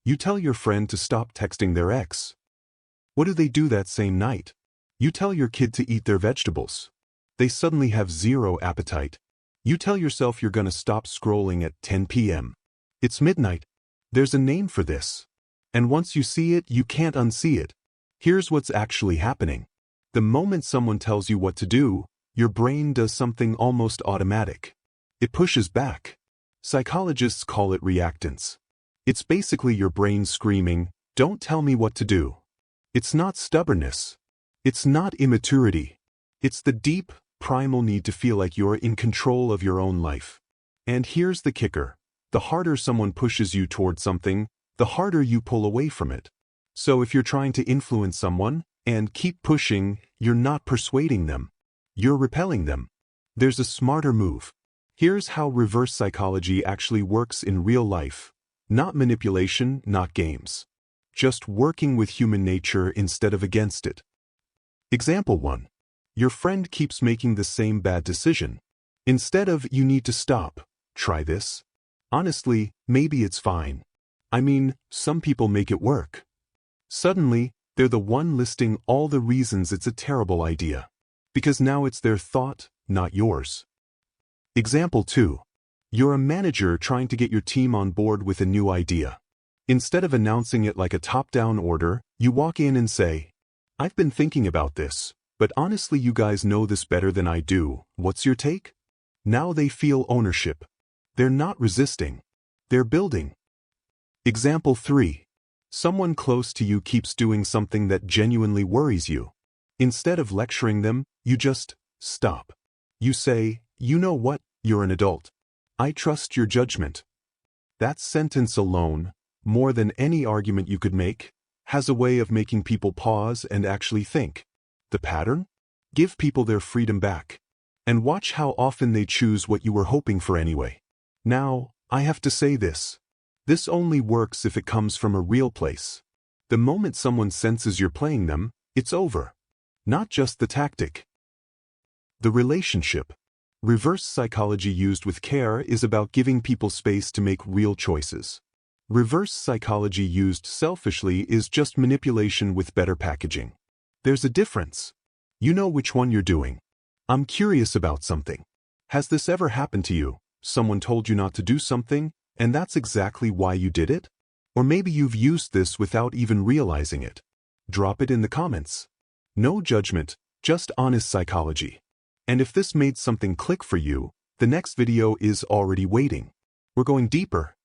You tell your friend to stop texting their ex. What do they do that same night? You tell your kid to eat their vegetables. They suddenly have zero appetite. You tell yourself you're gonna stop scrolling at 10 p.m. It's midnight. There's a name for this. And once you see it, you can't unsee it. Here's what's actually happening. The moment someone tells you what to do, your brain does something almost automatic. It pushes back. Psychologists call it reactance. It's basically your brain screaming, "Don't tell me what to do." It's not stubbornness. It's not immaturity. It's the deep, primal need to feel like you're in control of your own life. And here's the kicker. The harder someone pushes you toward something, the harder you pull away from it. So if you're trying to influence someone, and keep pushing, you're not persuading them. You're repelling them. There's a smarter move. Here's how reverse psychology actually works in real life. Not manipulation, not games. Just working with human nature instead of against it. Example 1. Your friend keeps making the same bad decision. Instead of, "You need to stop, try this." Honestly, maybe it's fine. I mean, some people make it work. Suddenly, they're the one listing all the reasons it's a terrible idea. Because now it's their thought, not yours. Example 2. You're a manager trying to get your team on board with a new idea. Instead of announcing it like a top-down order, you walk in and say, "I've been thinking about this, but honestly you guys know this better than I do. What's your take?" Now they feel ownership. They're not resisting. They're building. Example 3. Someone close to you keeps doing something that genuinely worries you. Instead of lecturing them, you just stop. You say, "You know what, you're an adult. I trust your judgment." That sentence alone, more than any argument you could make, has a way of making people pause and actually think. The pattern? Give people their freedom back. And watch how often they choose what you were hoping for anyway. Now, I have to say this. This only works if it comes from a real place. The moment someone senses you're playing them, it's over. Not just the tactic. The relationship. Reverse psychology used with care is about giving people space to make real choices. Reverse psychology used selfishly is just manipulation with better packaging. There's a difference. You know which one you're doing. I'm curious about something. Has this ever happened to you? Someone told you not to do something, and that's exactly why you did it? Or maybe you've used this without even realizing it. Drop it in the comments. No judgment, just honest psychology. And if this made something click for you, the next video is already waiting. We're going deeper.